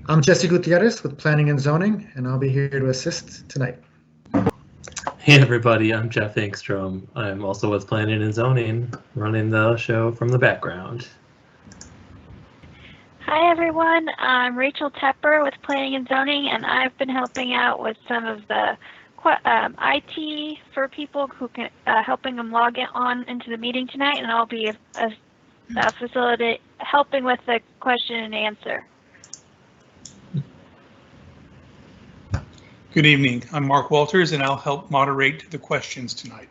I'm Jesse Gutierrez with Planning and Zoning, and I'll be here to assist tonight. Hey everybody, I'm Jeff Engstrom. I'm also with Planning and Zoning, running the show from the background. Hi everyone, I'm Rachel Tepper with Planning and Zoning, and I've been helping out with some of the IT for people who can helping them log on into the meeting tonight, and I'll be helping with the question and answer. Good evening. I'm Mark Walters, and I'll help moderate the questions tonight.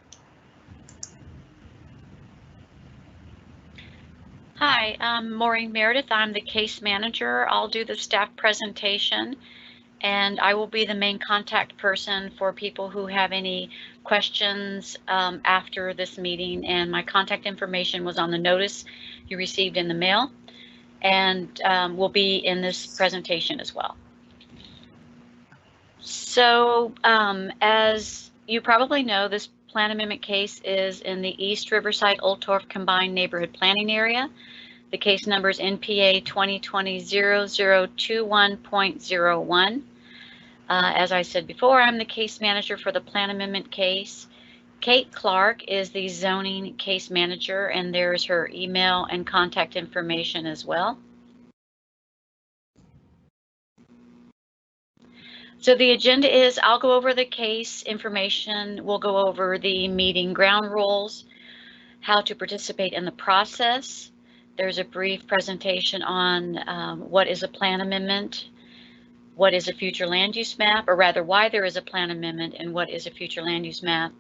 Hi, I'm Maureen Meredith. I'm the case manager. I'll do the staff presentation, and I will be the main contact person for people who have any questions after this meeting. And my contact information was on the notice you received in the mail, and will be in this presentation as well. So as you probably know, this plan amendment case is in the East Riverside Old Torf Combined Neighborhood Planning Area. The case number is NPA 2020-0021.01. As I said before, I'm the case manager for the plan amendment case. Kate Clark is the zoning case manager, and there's her email and contact information as well. So the agenda is I'll go over the case information, we'll go over the meeting ground rules, how to participate in the process. There's a brief presentation on what is a plan amendment, what is a future land use map, or rather why there is a plan amendment and what is a future land use map.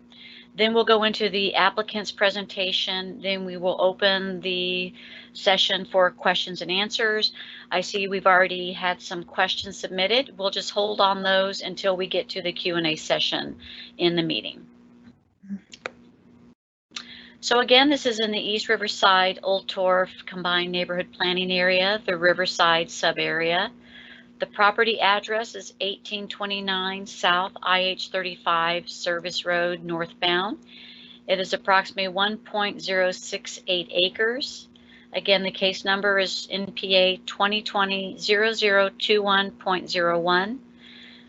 Then we'll go into the applicant's presentation. Then we will open the session for questions and answers. I see we've already had some questions submitted. We'll just hold on those until we get to the Q&A session in the meeting. So again, this is in the East Riverside Old Torf Combined Neighborhood Planning Area, the Riverside sub-area. The property address is 1829 South IH35 Service Road northbound. It is approximately 1.068 acres. Again, the case number is NPA 2020-0021.01.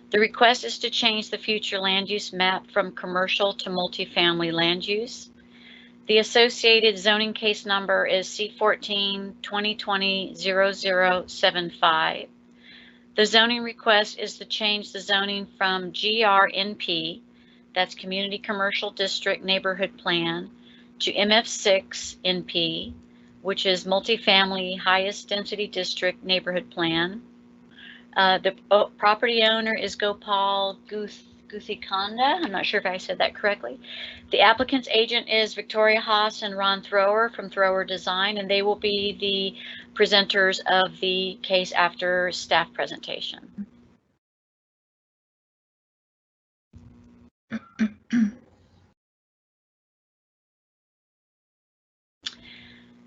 The request is to change the future land use map from commercial to multifamily land use. The associated zoning case number is C14 2020-0075. The zoning request is to change the zoning from GRNP, that's Community Commercial District Neighborhood Plan, to MF6 NP, which is Multifamily Highest Density District Neighborhood Plan. The property owner is Gopal Guthikanda. I'm not sure if I said that correctly. The applicant's agent is Victoria Haas and Ron Thrower from Thrower Design, and they will be the presenters of the case after staff presentation.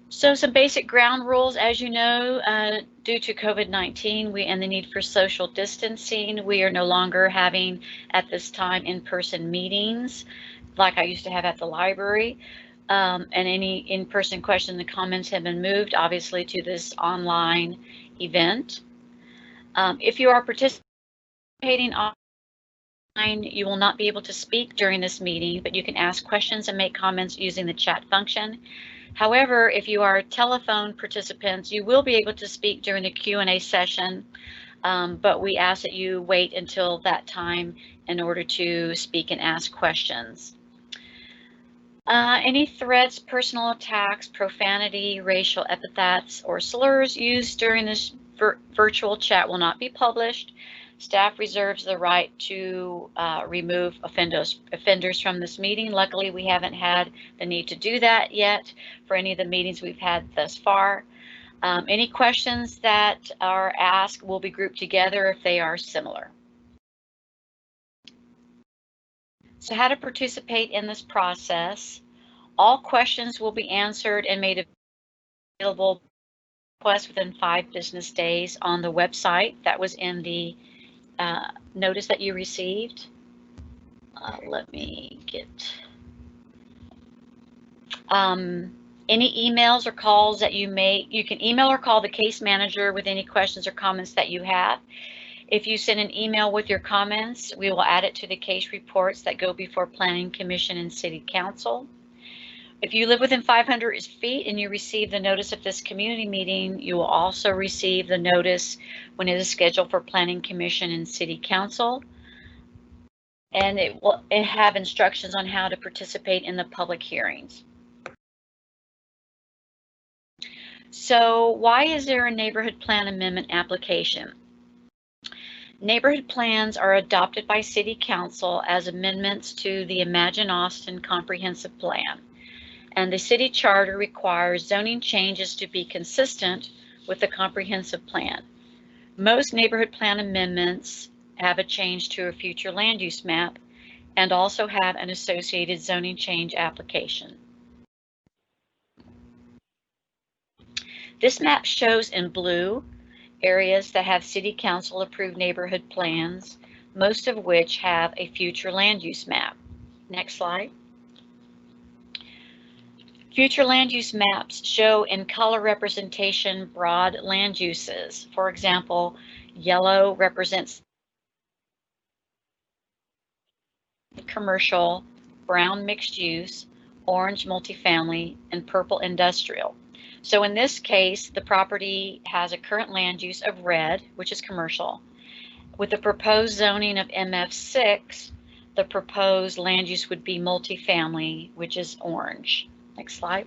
So some basic ground rules, as you know, due to COVID-19 and the need for social distancing, we are no longer having at this time in-person meetings like I used to have at the library. And any in-person questions and comments have been moved, obviously, to this online event. If you are participating online, you will not be able to speak during this meeting, but you can ask questions and make comments using the chat function. However, if you are telephone participants, you will be able to speak during the Q&A session, but we ask that you wait until that time in order to speak and ask questions. Any threats, personal attacks, profanity, racial epithets, or slurs used during this virtual chat will not be published. Staff reserves the right to remove offenders from this meeting. Luckily, we haven't had the need to do that yet for any of the meetings we've had thus far. Any questions that are asked will be grouped together if they are similar. So how to participate in this process. All questions will be answered and made available within 5 business days on the website that was in the notice that you received. Let me get Any emails or calls that you make, you can email or call the case manager with any questions or comments that you have. If you send an email with your comments, we will add it to the case reports that go before Planning Commission and City Council. If you live within 500 feet and you receive the notice of this community meeting, you will also receive the notice when it is scheduled for Planning Commission and City Council. And it will have instructions on how to participate in the public hearings. So why is there a neighborhood plan amendment application? Neighborhood plans are adopted by City Council as amendments to the Imagine Austin Comprehensive Plan, and the City Charter requires zoning changes to be consistent with the Comprehensive Plan. Most neighborhood plan amendments have a change to a future land use map and also have an associated zoning change application. This map shows in blue areas that have City Council approved neighborhood plans, most of which have a future land use map. Next slide. Future land use maps show in color representation broad land uses. For example, yellow represents commercial, brown mixed use, orange multifamily, and purple industrial. So in this case, the property has a current land use of red, which is commercial. With the proposed zoning of MF6, the proposed land use would be multifamily, which is orange. Next slide.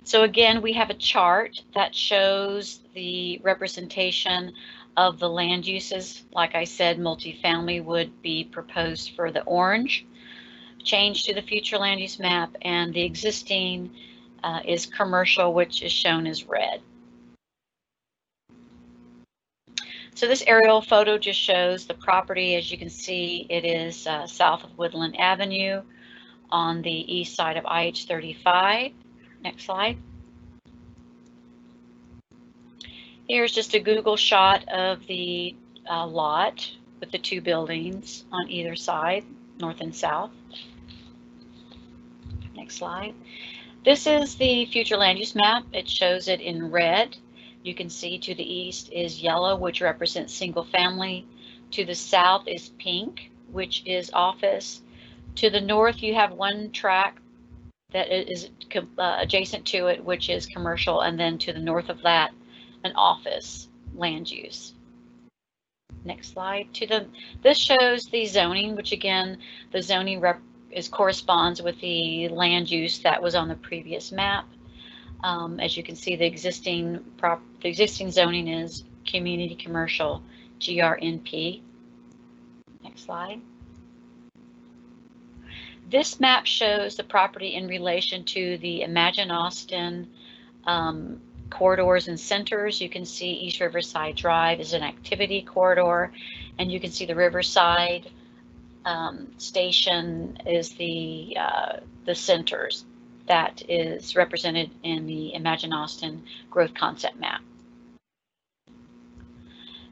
So again, we have a chart that shows the representation of the land uses. Like I said, multifamily would be proposed for the orange, change to the future land use map, and the existing is commercial, which is shown as red. So this aerial photo just shows the property. As you can see, it is south of Woodland Avenue on the east side of IH-35. Next slide. Here's just a Google shot of the lot with the two buildings on either side, north and south. Next slide. This is the future land use map. It shows it in red. You can see to the east is yellow, which represents single family. To the south is pink, which is office. To the north, you have one tract that is adjacent to it, which is commercial, and then to the north of that, an office land use. Next slide. This shows the zoning, which again, the zoning corresponds with the land use that was on the previous map. As you can see, the existing zoning is community commercial GRNP. Next slide. This map shows the property in relation to the Imagine Austin corridors and centers. You can see East Riverside Drive is an activity corridor, and you can see the Riverside station is the centers that is represented in the Imagine Austin growth concept map.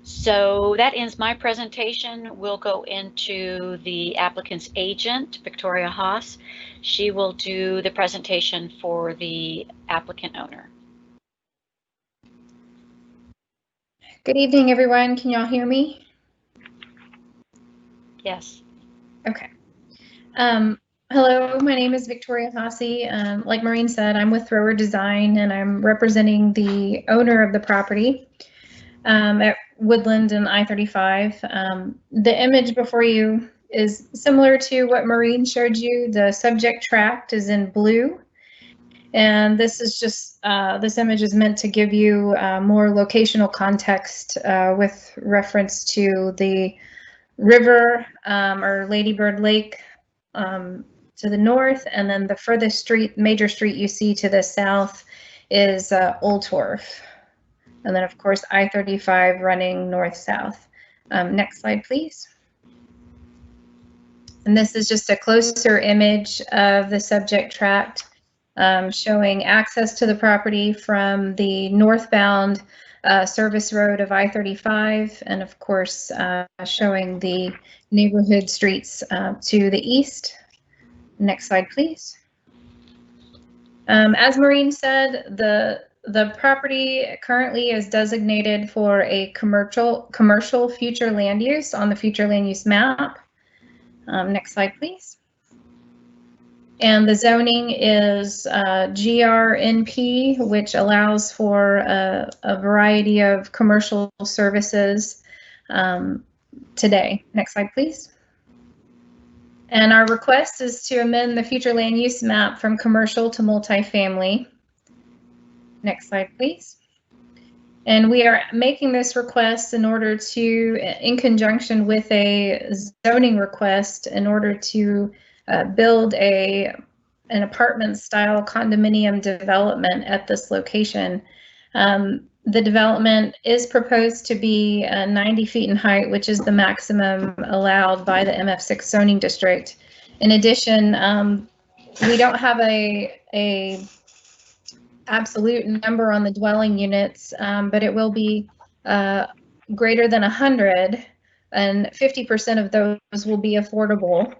So that ends my presentation. We'll go into the applicant's agent, Victoria Haas. She will do the presentation for the applicant owner. Good evening, everyone. Can y'all hear me? Yes. Okay. Hello, my name is Victoria Haase. Like Maureen said, I'm with Thrower Design, and I'm representing the owner of the property at Woodland and I-35. The image before you is similar to what Maureen showed you. The subject tract is in blue, and this is just this image is meant to give you more locational context with reference to the river or Ladybird Lake to the north, and then the furthest major street you see to the south is Old Torf. And then, of course, I-35 running north-south. Next slide, please. And this is just a closer image of the subject tract showing access to the property from the northbound service road of I-35, and of course, showing the neighborhood streets to the east. Next slide, please. As Maureen said, the property currently is designated for a commercial future land use on the future land use map. Next slide, please. And the zoning is GRNP, which allows for a variety of commercial services today. Next slide, please. And our request is to amend the future land use map from commercial to multifamily. Next slide, please. And we are making this request in order to, in conjunction with a zoning request, in order to build an apartment style condominium development at this location. The development is proposed to be 90 feet in height, which is the maximum allowed by the MF6 zoning district. In addition, we don't have a absolute number on the dwelling units, but it will be greater than 100, and 50% of those will be affordable,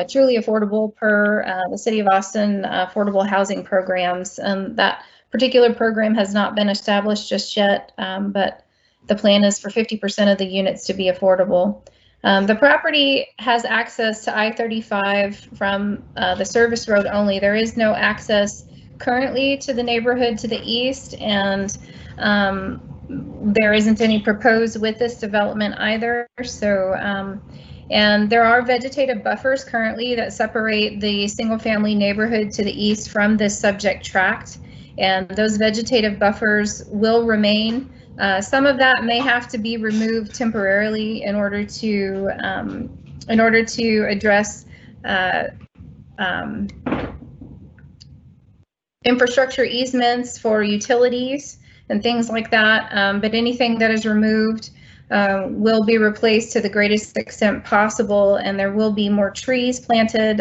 truly affordable per the City of Austin affordable housing programs. And that particular program has not been established just yet, but the plan is for 50% of the units to be affordable. The property has access to I-35 from the service road only. There is no access currently to the neighborhood to the east, and there isn't any proposed with this development either. So, and there are vegetative buffers currently that separate the single-family neighborhood to the east from this subject tract, and those vegetative buffers will remain. Some of that may have to be removed temporarily in order to address infrastructure easements for utilities and things like that. But anything that is removed will be replaced to the greatest extent possible, and there will be more trees planted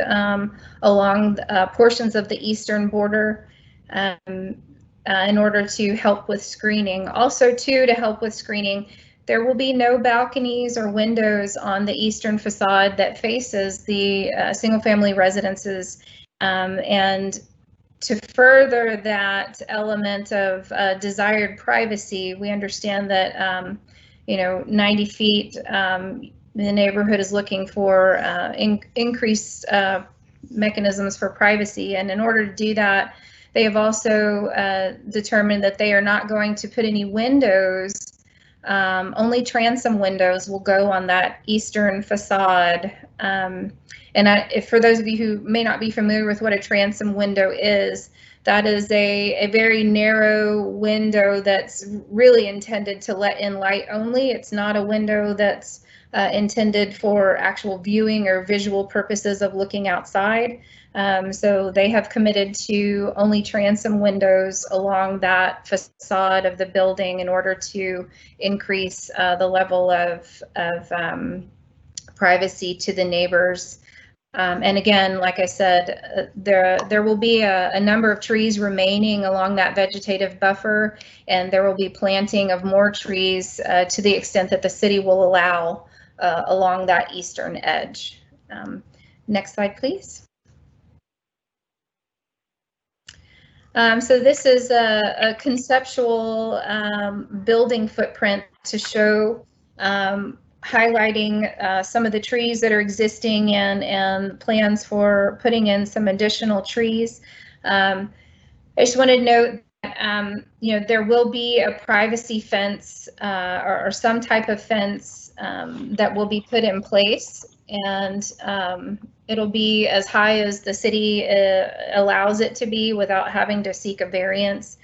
along portions of the eastern border in order to help with screening. Also, too, to help with screening, there will be no balconies or windows on the eastern facade that faces the single-family residences, and to further that element of desired privacy, we understand that 90 feet, the neighborhood is looking for increased mechanisms for privacy, and in order to do that, they have also determined that they are not going to put any windows. Only transom windows will go on that eastern facade. If for those of you who may not be familiar with what a transom window is, that is a very narrow window that's really intended to let in light only. It's not a window that's intended for actual viewing or visual purposes of looking outside. So they have committed to only transom windows along that facade of the building in order to increase the level of privacy to the neighbors. And again, like I said, there will be a number of trees remaining along that vegetative buffer, and there will be planting of more trees to the extent that the city will allow along that eastern edge. Next slide, please. So this is a conceptual building footprint to show highlighting some of the trees that are existing and plans for putting in some additional trees. I just want to note that there will be a privacy fence or some type of fence that will be put in place, and it'll be as high as the city allows it to be without having to seek a variance.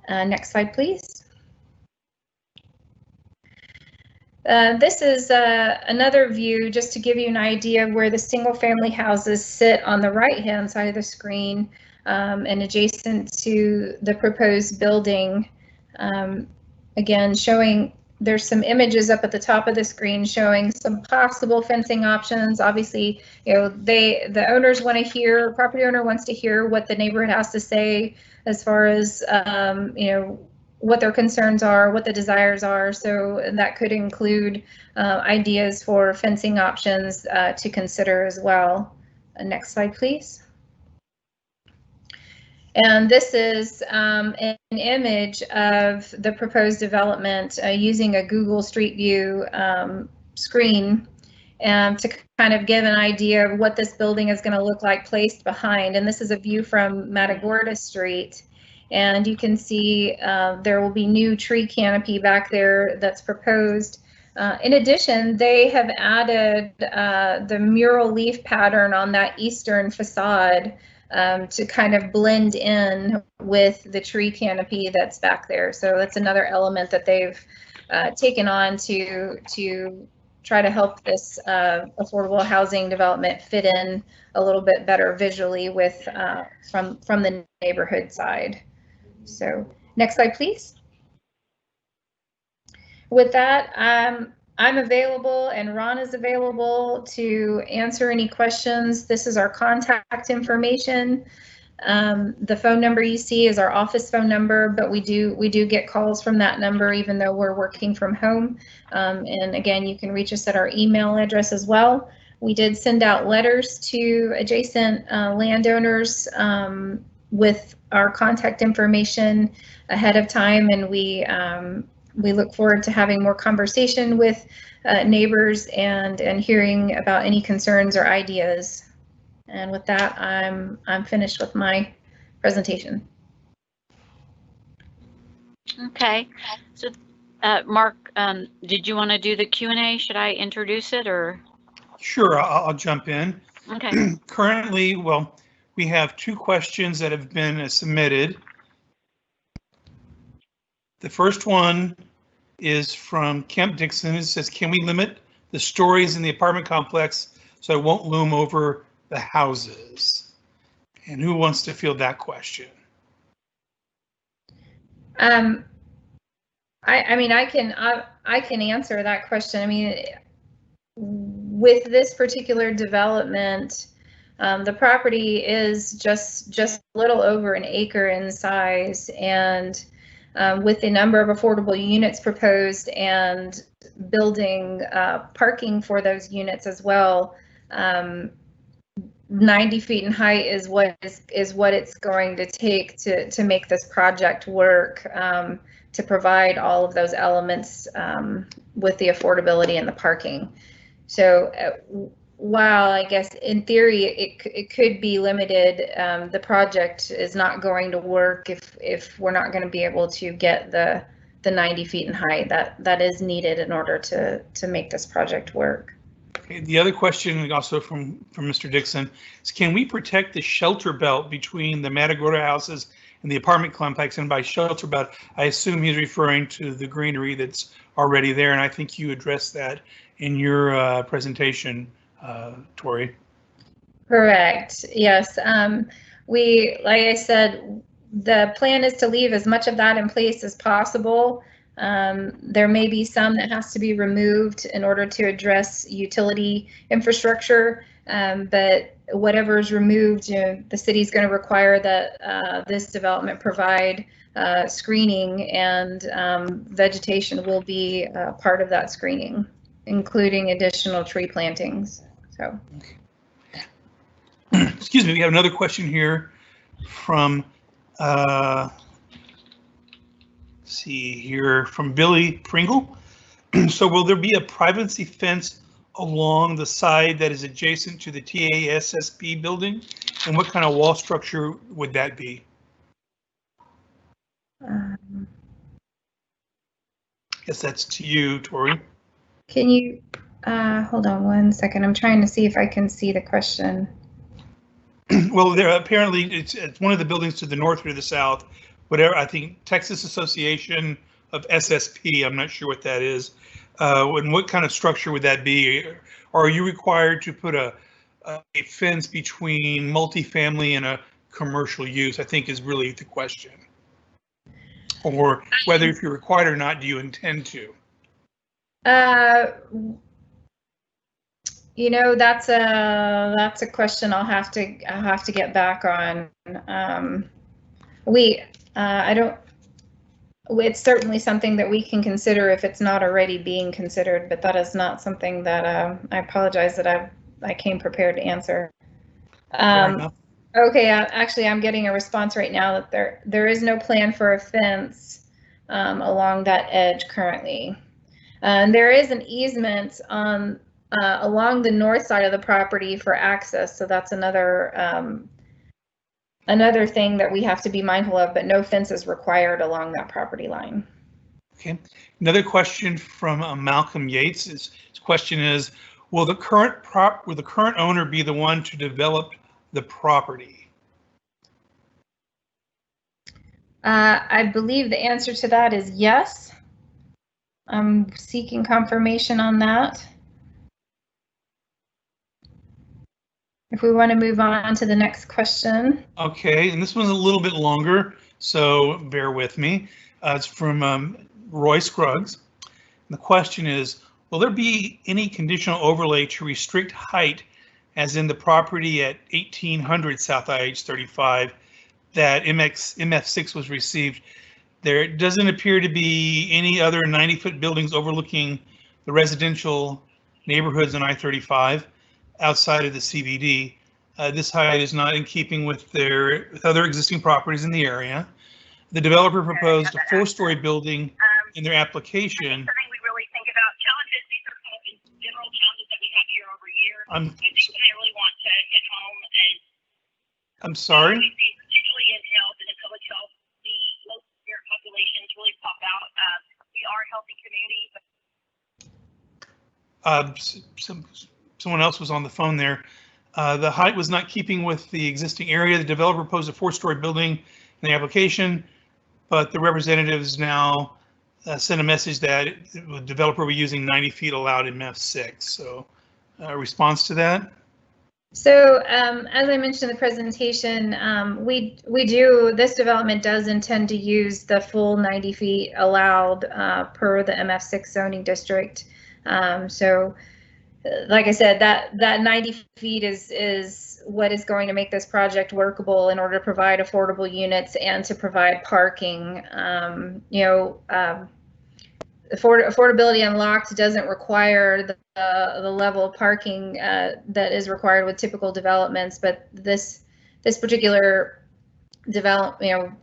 Next slide, please. This is another view just to give you an idea of where the single-family houses sit on the right-hand side of the screen and adjacent to the proposed building. Again, showing there's some images up at the top of the screen showing some possible fencing options. Obviously, the owners want to hear, property owner wants to hear what the neighborhood has to say as far as what their concerns are, what the desires are. So that could include ideas for fencing options to consider as well. Next slide, please. And this is an image of the proposed development using a Google Street View screen to kind of give an idea of what this building is going to look like placed behind. And this is a view from Matagorda Street. And you can see there will be new tree canopy back there that's proposed. In addition, they have added the mural leaf pattern on that eastern facade to kind of blend in with the tree canopy that's back there. So that's another element that they've taken on to try to help this affordable housing development fit in a little bit better visually with from the neighborhood side. So next slide, please. With that, I'm available and Ron is available to answer any questions. This is our contact information. The phone number you see is our office phone number, but we do get calls from that number even though we're working from home. And again, you can reach us at our email address as well. We did send out letters to adjacent landowners with our contact information ahead of time, and we look forward to having more conversation with neighbors and hearing about any concerns or ideas. And with that, I'm finished with my presentation. Okay, so Mark, did you want to do the Q&A? Should I introduce it or? Sure, I'll jump in. Okay. Currently, well, we have 2 questions that have been submitted. The first one is from Kemp Dixon. It says, can we limit the stories in the apartment complex so it won't loom over the houses? And who wants to field that question? I mean, I can answer that question. I mean, with this particular development, the property is just a little over an acre in size, and with the number of affordable units proposed and building parking for those units as well, 90 feet in height is what it's going to take to make this project work, to provide all of those elements with the affordability and the parking. So while I guess in theory it could be limited, the project is not going to work if we're not going to be able to get the 90 feet in height that is needed in order to make this project work. Okay, the other question also from Mr. Dixon is, can we protect the shelter belt between the Matagorda houses and the apartment complex? And by shelter belt, I assume he's referring to the greenery that's already there, and I think you addressed that in your presentation, Tori. Correct. Yes. Like I said, the plan is to leave as much of that in place as possible. There may be some that has to be removed in order to address utility infrastructure, but whatever is removed, the city's going to require that this development provide screening, and vegetation will be part of that screening, including additional tree plantings. So, excuse me, we have another question here from from Billy Pringle. So will there be a privacy fence along the side that is adjacent to the TASSP building? And what kind of wall structure would that be? I guess that's to you, Tori. Can you hold on one second? I'm trying to see if I can see the question. Well, there apparently it's one of the buildings to the north or the south. Whatever, I think Texas Association of SSP, I'm not sure what that is. And what kind of structure would that be? Or are you required to put a fence between multifamily and a commercial use, I think is really the question. Or whether if you're required or not, do you intend to? You know, that's a question I'll have to get back on. It's certainly something that we can consider if it's not already being considered, but that is not something that I apologize that I came prepared to answer. Okay, actually, I'm getting a response right now that there is no plan for a fence along that edge currently. There is an easement on along the north side of the property for access, so that's another another thing that we have to be mindful of, but no fence is required along that property line. Okay. Another question from Malcolm Yates. His question is, will the current owner be the one to develop the property? I believe the answer to that is yes. I'm seeking confirmation on that. If we want to move on to the next question. Okay, and this one's a little bit longer, so bear with me. It's from Roy Scruggs. And the question is, will there be any conditional overlay to restrict height, as in the property at 1800 South IH 35 that MF6 was received? There doesn't appear to be any other 90-foot buildings overlooking the residential neighborhoods on I-35 outside of the CBD. This height is not in keeping with other existing properties in the area. The developer proposed a 4-story building in their application. Something we really think about. Challenges, these are kind of general challenges that we have year over year. I think what I really want to hit home is. I'm sorry? Particularly in health and in public health, the low spirit populations really pop out. We are a healthy community. Someone else was on the phone there. The height was not keeping with the existing area. The developer proposed a 4-story building in the application, but the representatives now sent a message that the developer will be using 90 feet allowed in MF6. So a response to that? So as I mentioned in the presentation, this development does intend to use the full 90 feet allowed per the MF6 zoning district. So like I said, that 90 feet is what is going to make this project workable in order to provide affordable units and to provide parking. Affordability Unlocked doesn't require the level of parking that is required with typical developments, but this particular development,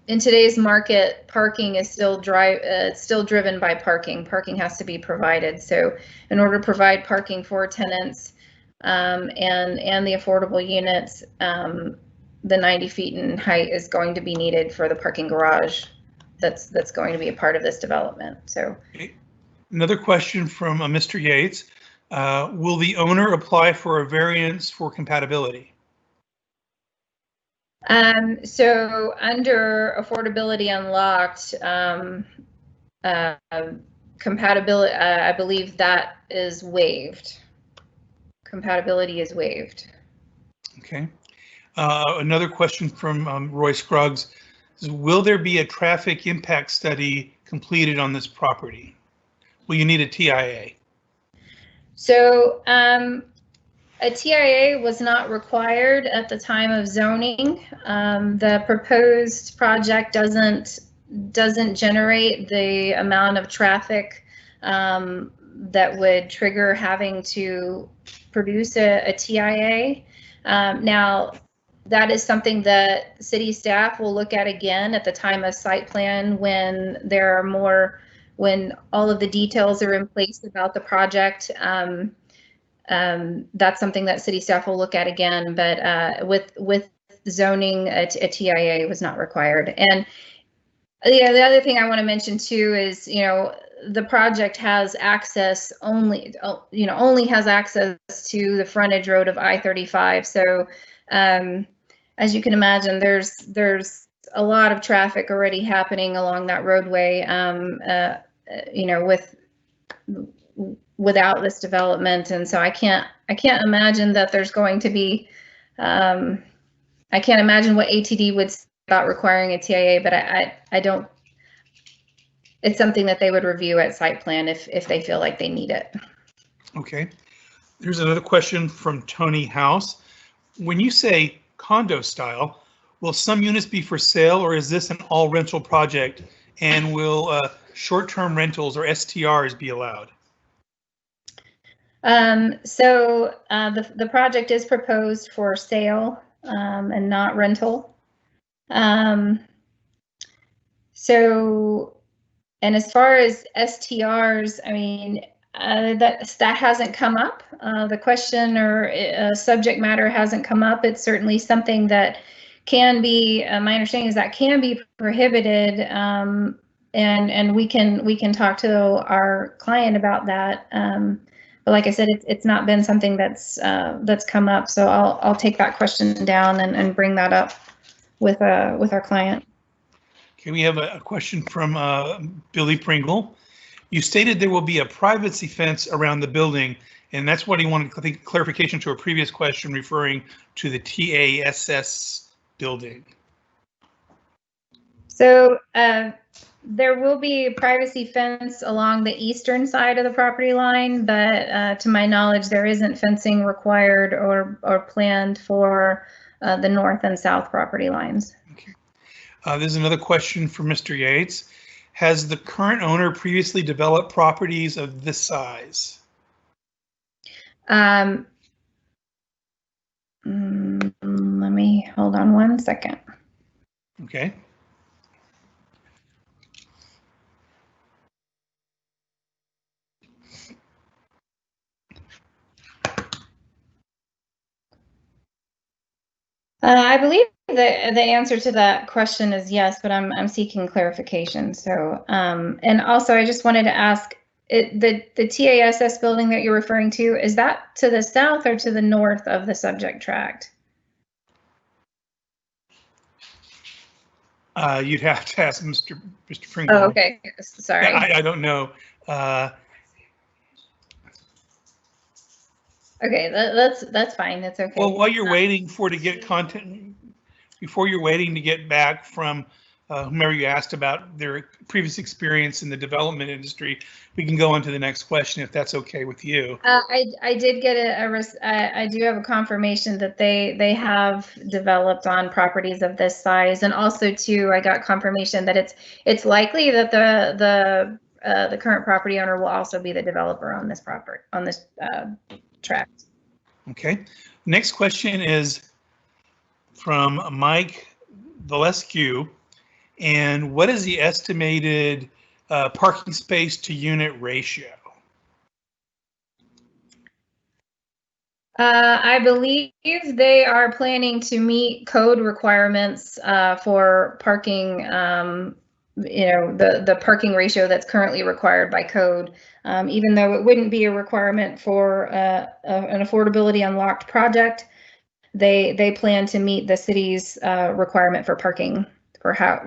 in today's market, parking is still driven by parking. Parking has to be provided. So in order to provide parking for tenants and the affordable units, the 90 feet in height is going to be needed for the parking garage that's going to be a part of this development. So another question from Mr. Yates. Will the owner apply for a variance for compatibility? So under Affordability Unlocked, compatibility, I believe that is waived. Compatibility is waived. Okay. Another question from Roy Scruggs is, will there be a traffic impact study completed on this property? Will you need a TIA? So a TIA was not required at the time of zoning. The proposed project doesn't generate the amount of traffic that would trigger having to produce a TIA. Now, that is something that city staff will look at again at the time of site plan when when all of the details are in place about the project. That's something that city staff will look at again, but with zoning, a TIA was not required. And the other thing I want to mention too is, the project has access only has access to the frontage road of I-35. So as you can imagine, there's a lot of traffic already happening along that roadway, without this development. And so I can't imagine that there's going to be, I can't imagine what ATD would say about requiring a TIA, but I don't, it's something that they would review at site plan if they feel like they need it. Okay. There's another question from Tony House. When you say condo style, will some units be for sale, or is this an all rental project, and will short-term rentals or STRs be allowed? So the project is proposed for sale. and not rental. So, and as far as STRs, I mean, that hasn't come up. The question or subject matter hasn't come up. It's certainly something that can be. My understanding is that can be prohibited, and we can talk to our client about that. But like I said, it's not been something that's come up. So I'll take that question down and bring that up with our client. Okay, we have a question from Billy Pringle. You stated there will be a privacy fence around the building, and that's what he wanted, I think, clarification to a previous question referring to the TASS building. So there will be a privacy fence along the eastern side of the property line, but to my knowledge, there isn't fencing required or planned for the north and south property lines. Okay. There's another question for Mr. Yates. Has the current owner previously developed properties of this size? Let me hold on one second. Okay. I believe the answer to that question is yes, but I'm seeking clarification. So, and also I just wanted to ask, the TASS building that you're referring to, is that to the south or to the north of the subject tract? You'd have to ask Mr. Pringle. Oh, okay. Sorry. I don't know. Okay, that's fine. That's okay. Well, while you're waiting to get content, before you're waiting to get back from whomever you asked about their previous experience in the development industry, we can go on to the next question if that's okay with you. I did get I do have a confirmation that they have developed on properties of this size, and also too, I got confirmation that it's likely that the current property owner will also be the developer on this property, on this tract. Okay. Next question is from Mike Valescu. And what is the estimated parking space to unit ratio? I believe they are planning to meet code requirements for parking, the parking ratio that's currently required by code, even though it wouldn't be a requirement for an affordability unlocked project. They plan to meet the city's requirement for parking. For how,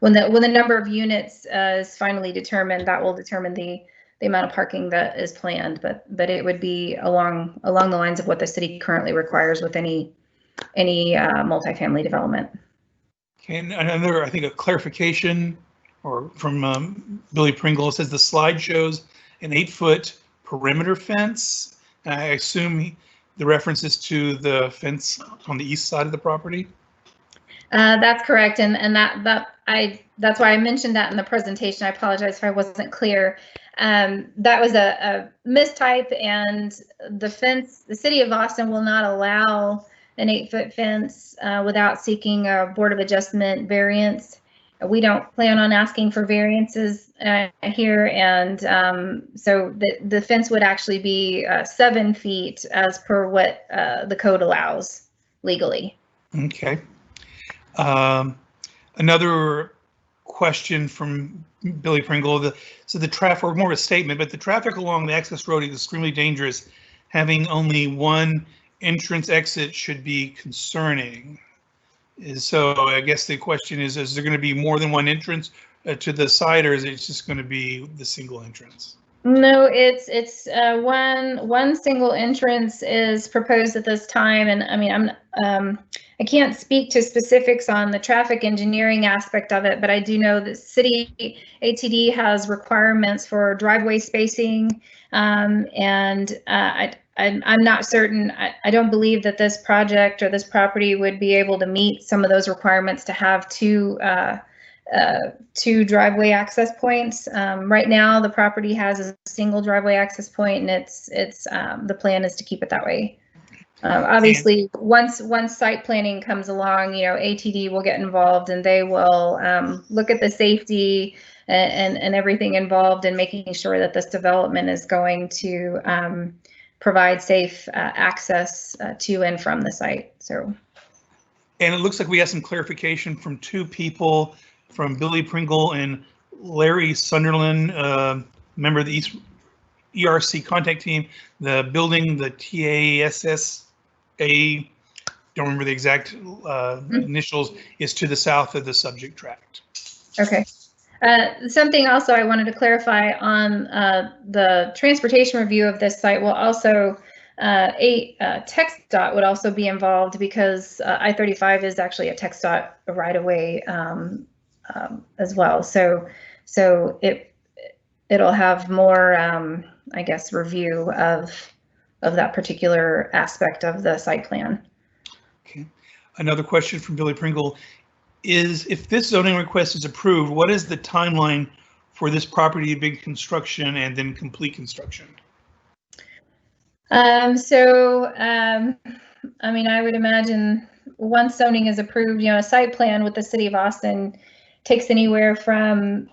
when the number of units is finally determined, that will determine the amount of parking that is planned, but it would be along the lines of what the city currently requires with any multifamily development. Okay, and another, I think, a clarification or from Billy Pringle says the slide shows an 8-foot perimeter fence. I assume the reference is to the fence on the east side of the property. That's correct, and that's why I mentioned that in the presentation. I apologize if I wasn't clear. That was a mistype, and the city of Austin will not allow an 8-foot fence without seeking a Board of Adjustment variance. We don't plan on asking for variances here, and so the fence would actually be 7 feet as per what the code allows legally. Okay. Another question from Billy Pringle. So the traffic, or more of a statement, but the traffic along the access road is extremely dangerous. Having only one entrance exit should be concerning. So I guess the question is there going to be more than one entrance to the site, or is it just going to be the single entrance? No, it's one single entrance is proposed at this time, and I mean I can't speak to specifics on the traffic engineering aspect of it, but I do know that city ATD has requirements for driveway spacing, and I'm not certain. I don't believe that this project or this property would be able to meet some of those requirements to have two driveway access points. Right now, the property has a single driveway access point, and it's the plan is to keep it that way. Obviously, once site planning comes along, ATD will get involved and they will look at the safety and everything involved in making sure that this development is going to provide safe access to and from the site. So, and it looks like we have some clarification from two people, from Billy Pringle and Larry Sunderland, member of the East ERC contact team. The building, the TASSA, don't remember the exact initials, is to the south of the subject tract. Okay. Something also I wanted to clarify on the transportation review of this site will also, TxDOT would also be involved because I-35 is actually a TxDOT right away as well. So it'll have more, I guess, review of that particular aspect of the site plan. Okay. Another question from Billy Pringle is, if this zoning request is approved, what is the timeline for this property to begin construction and then complete construction? I mean, I would imagine once zoning is approved, a site plan with the city of Austin takes anywhere from,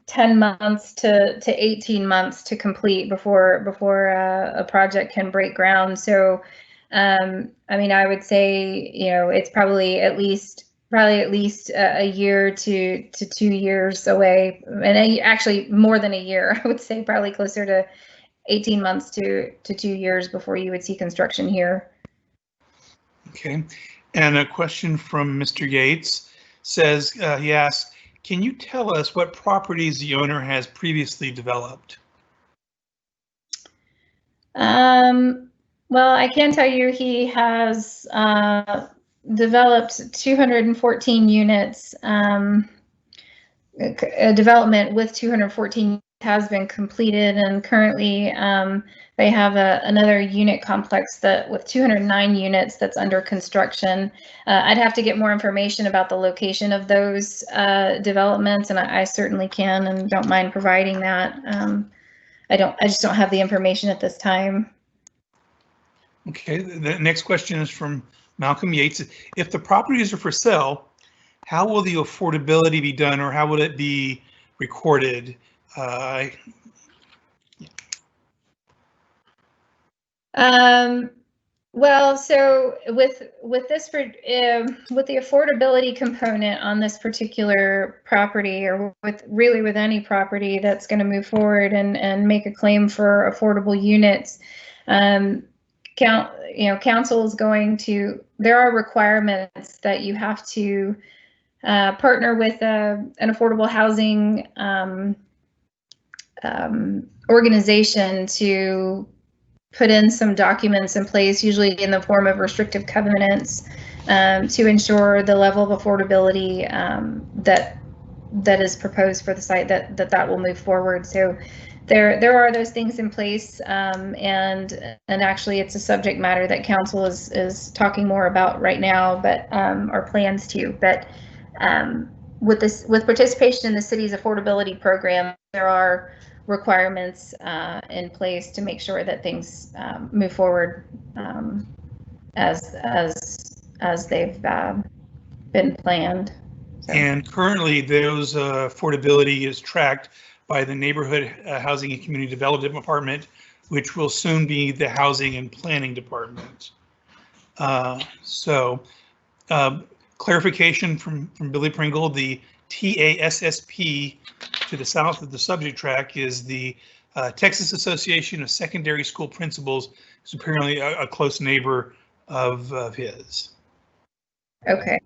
10 months to 18 months to complete before a project can break ground. So, I mean, I would say, it's probably at least a year to 2 years away, and actually more than a year. I would say probably closer to 18 months to 2 years before you would see construction here. Okay, and a question from Mr. Yates says, he asks, can you tell us what properties the owner has previously developed? Well, I can tell you he has developed 214 units. A development with 214 has been completed, and currently they have another unit complex with 209 units that's under construction. I'd have to get more information about the location of those developments, and I certainly can and don't mind providing that. I just don't have the information at this time. Okay, the next question is from Malcolm Yates. If the properties are for sale, how will the affordability be done, or how will it be recorded? Well, so with this, with the affordability component on this particular property, or with any property that's going to move forward and make a claim for affordable units, council is going to, there are requirements that you have to partner with an affordable housing organization to put in some documents in place, usually in the form of restrictive covenants, to ensure the level of affordability that is proposed for the site, that will move forward. So there are those things in place, and actually it's a subject matter that council is talking more about right now, but our plans to. But with participation in the city's affordability program, there are requirements in place to make sure that things move forward as they've been planned. So. And currently, those affordability is tracked by the Neighborhood Housing and Community Development Department, which will soon be the Housing and Planning Department. Clarification from Billy Pringle, the TASSP to the south of the subject tract is the Texas Association of Secondary School Principals, who's apparently a close neighbor of his. Okay.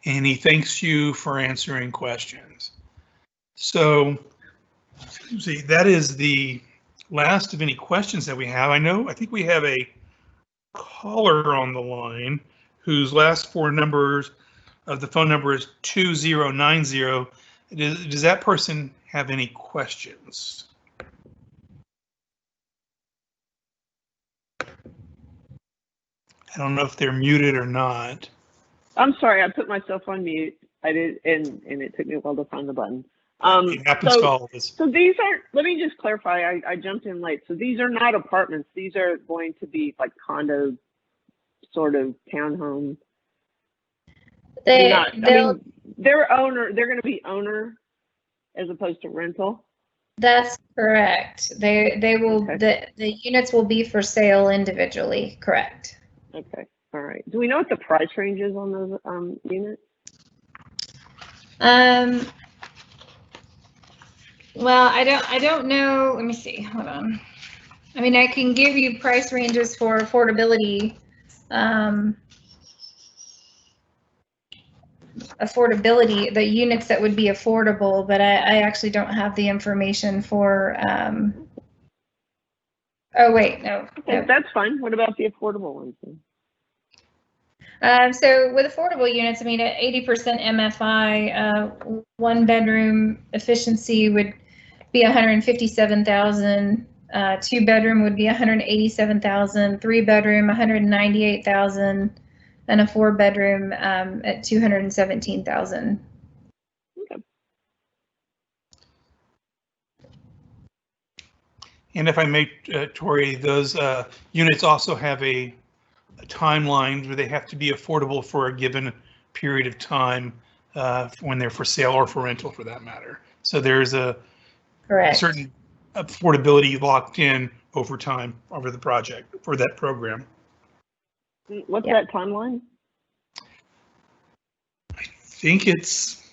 And he thanks you for answering questions. So, see, that is the last of any questions that we have. I think we have a caller on the line whose last four numbers of the phone number is 2090. Does that person have any questions? I don't know if they're muted or not. I'm sorry, I put myself on mute. I did, and it took me a while to find the button. It happens to all of us. So these aren't, let me just clarify, I jumped in late. So these are not apartments. These are going to be like condo, sort of townhome. They're going to be owner as opposed to rental. That's correct. They will, Okay. the units will be for sale individually, correct. Okay, all right. Do we know what the price range is on those units? Well, I don't know. Let me see. Hold on. I mean, I can give you price ranges for affordability. Affordability, the units that would be affordable, but I actually don't have the information for. Oh wait, no. Okay, that's fine. What about the affordable ones then? So with affordable units, I mean, at 80% MFI, 1 bedroom efficiency would be 157,000. 2 bedroom would be 187,000. 3 bedroom, 198,000, and a 4 bedroom at 217,000. Okay. And if I may, Tori, those units also have a timeline where they have to be affordable for a given period of time when they're for sale or for rental, for that matter. So there's a certain affordability locked in over time over the project for that program. What's that timeline? I think it's.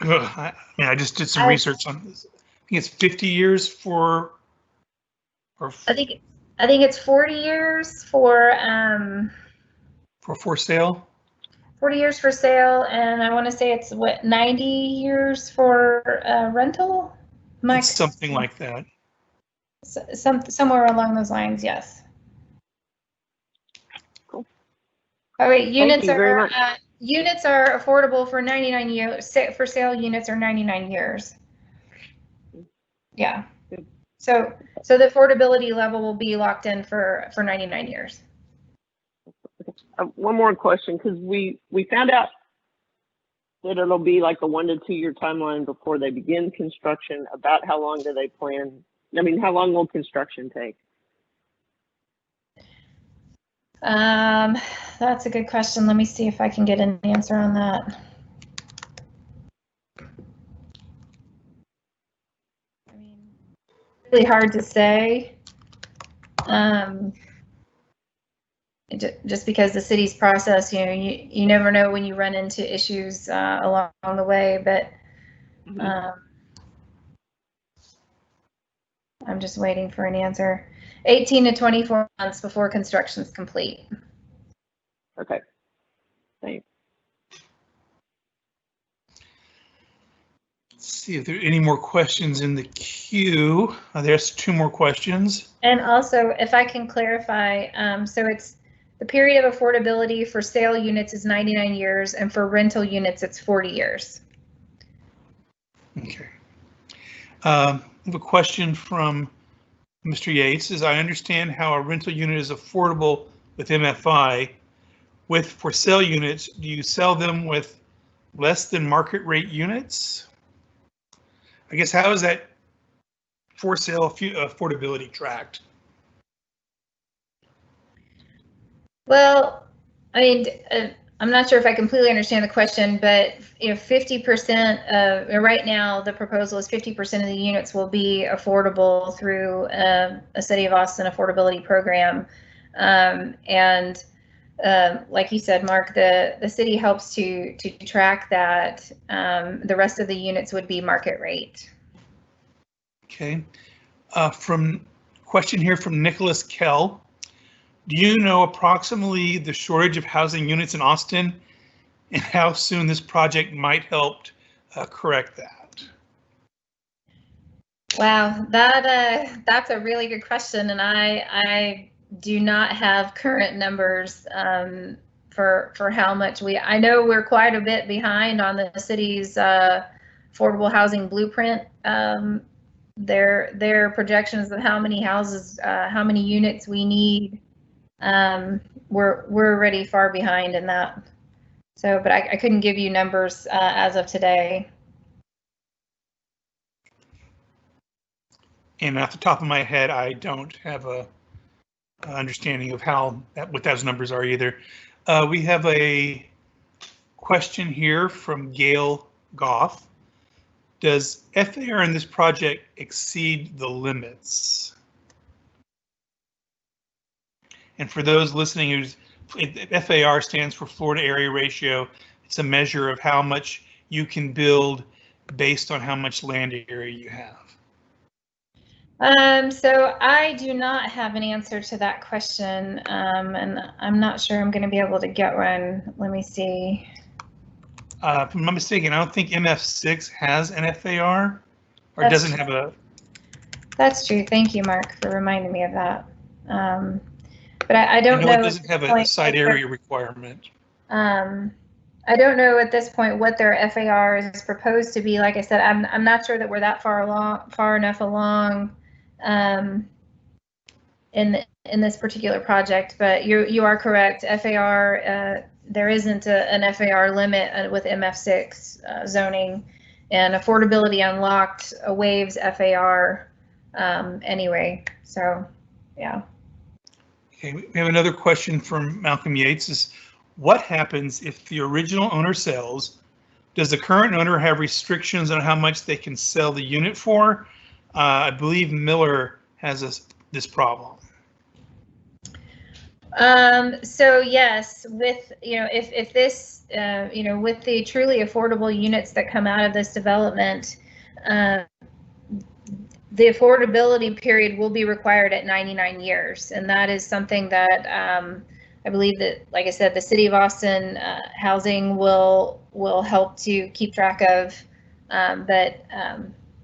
I just did some research on this. I think it's 50 years for. I think it's 40 years for sale. 40 years for sale, and I want to say it's what, 90 years for rental. It's something like that. Somewhere along those lines, yes. Cool. All right, units are affordable for 99 years. For sale, units are 99 years. Yeah. So the affordability level will be locked in for 99 years. One more question, because we found out that it'll be like a 1 to 2 year timeline before they begin construction. About how long do they plan? I mean, how long will construction take? That's a good question. Let me see if I can get an answer on that. I mean, really hard to say. Just because the city's process, you never know when you run into issues along the way, but I'm just waiting for an answer. 18 to 24 months before construction is complete. Okay, thanks. Let's see if there are any more questions in the queue. There's 2 more questions. And also, if I can clarify, so it's the period of affordability for sale units is 99 years, and for rental units, it's 40 years. Okay. I have a question from Mr. Yates. As I understand how a rental unit is affordable with MFI, with for sale units, do you sell them with less than market rate units? I guess, how is that for sale affordability tracked? Well, I mean, I'm not sure if I completely understand the question, but 50% of right now the proposal is 50% of the units will be affordable through a City of Austin affordability program, and like you said, Mark, the city helps to track that. The rest of the units would be market rate. Okay. Question here from Nicholas Kell. Do you know approximately the shortage of housing units in Austin and how soon this project might help correct that? Wow, that's a really good question, and I do not have current numbers for how much I know we're quite a bit behind on the city's affordable housing blueprint. Their projections of how many houses, how many units we need. We're already far behind in that. So, but I couldn't give you numbers as of today. And off the top of my head, I don't have a understanding of what those numbers are either. We have a question here from Gail Goff. Does FAR in this project exceed the limits? And for those listening, FAR stands for Florida Area Ratio. It's a measure of how much you can build based on how much land area you have. So I do not have an answer to that question, and I'm not sure I'm going to be able to get one. Let me see. If I'm not mistaken, I don't think MF6 has an FAR, or That's doesn't have a. That's true. Thank you, Mark, for reminding me of that. But I don't know. It doesn't have a site area requirement. I don't know at this point what their FAR is proposed to be. Like I said, I'm not sure that we're that far enough along in this particular project. But you are correct. FAR there isn't an FAR limit with MF6 zoning, and affordability unlocked waives FAR anyway. So yeah. Okay, we have another question from Malcolm Yates. Is what happens if the original owner sells? Does the current owner have restrictions on how much they can sell the unit for? I believe Miller has this problem. So yes, with if this with the truly affordable units that come out of this development, the affordability period will be required at 99 years, and that is something that I believe that, like I said, the City of Austin Housing will help to keep track of.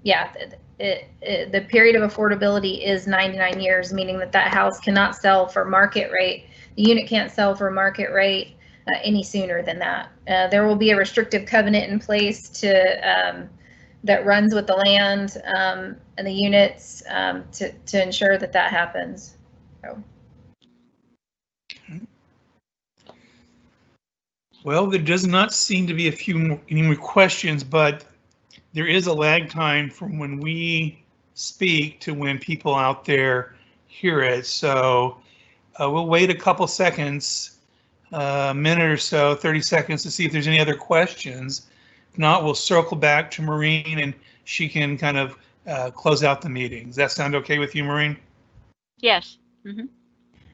Yeah, the period of affordability is 99 years, meaning that house cannot sell for market rate. The unit can't sell for market rate any sooner than that. There will be a restrictive covenant in place that runs with the land and the units to ensure that happens. So. Well, there does not seem to be any more questions, but there is a lag time from when we speak to when people out there hear it. So we'll wait a couple seconds, a minute or so, 30 seconds to see if there's any other questions. If not, we'll circle back to Maureen and she can kind of close out the meeting. Does that sound okay with you, Maureen? Yes. Mm-hmm.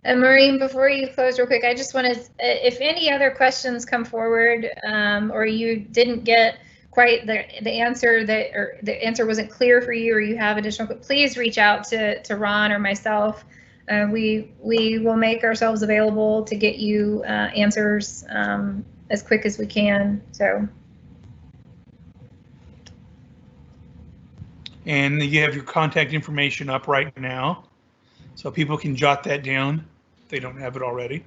And Maureen, before you close real quick, I just want to, if any other questions come forward or you didn't get quite the answer or the answer wasn't clear for you or you have additional, please reach out to Ron or myself. We will make ourselves available to get you answers as quick as we can. So. And you have your contact information up right now, so people can jot that down if they don't have it already.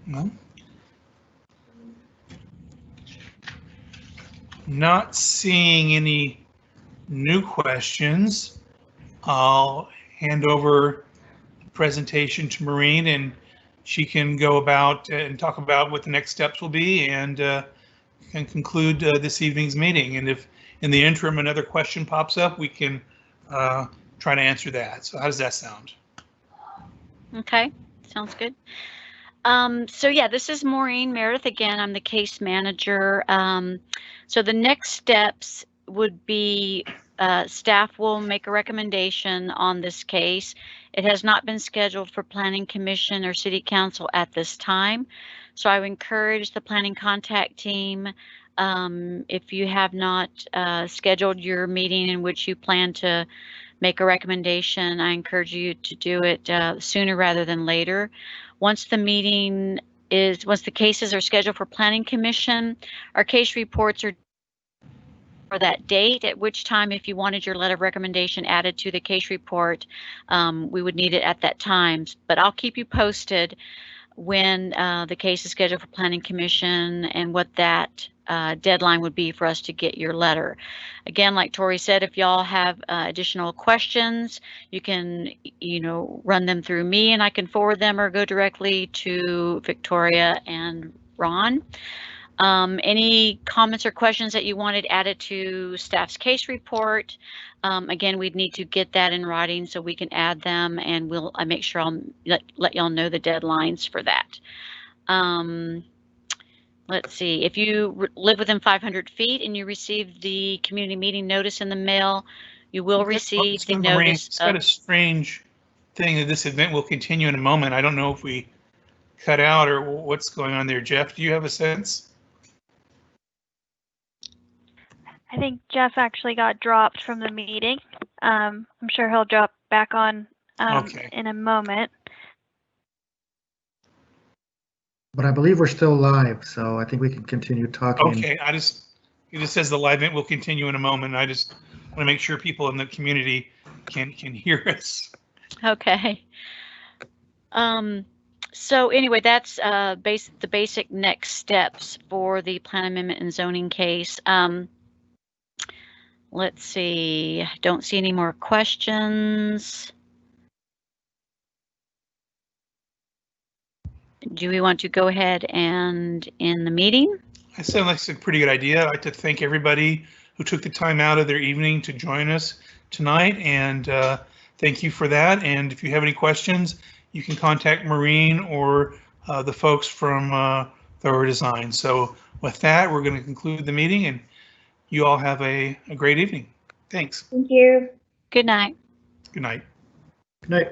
No. Not seeing any new questions. I'll hand over the presentation to Maureen and she can go about and talk about what the next steps will be and can conclude this evening's meeting. And if in the interim another question pops up, we can try to answer that. So how does that sound? Okay, sounds good. So yeah, this is Maureen Meredith again. I'm the case manager. So the next steps would be staff will make a recommendation on this case. It has not been scheduled for Planning Commission or City Council at this time. So I would encourage the planning contact team, if you have not scheduled your meeting in which you plan to make a recommendation, I encourage you to do it sooner rather than later. Once the cases are scheduled for Planning Commission, our case reports are for that date, at which time, if you wanted your letter of recommendation added to the case report, we would need it at that time. But I'll keep you posted. when the case is scheduled for Planning Commission and what that deadline would be for us to get your letter. Again, like Tori said, if y'all have additional questions, you can, run them through me and I can forward them, or go directly to Victoria and Ron. Any comments or questions that you wanted added to staff's case report, again, we'd need to get that in writing so we can add them, and I make sure I'll let y'all know the deadlines for that. Let's see, if you live within 500 feet and you receive the community meeting notice in the mail, you will receive the notice. It's got a strange thing that this event will continue in a moment. I don't know if we cut out or what's going on there. Jeff, do you have a sense? I think Jeff actually got dropped from the meeting. I'm sure he'll drop back on in a moment. But I believe we're still live, so I think we can continue talking. Okay, it just says the live event will continue in a moment. I just want to make sure people in the community can hear us. Okay. So anyway, that's the basic next steps for the plan amendment and zoning case. Let's see, don't see any more questions. Do we want to go ahead and end the meeting? That sounds like a pretty good idea. I'd like to thank everybody who took the time out of their evening to join us tonight, and thank you for that. And if you have any questions, you can contact Maureen or the folks from Thorough Design. So with that, we're going to conclude the meeting, and you all have a great evening. Thanks. Thank you. Good night. Good night. Good night.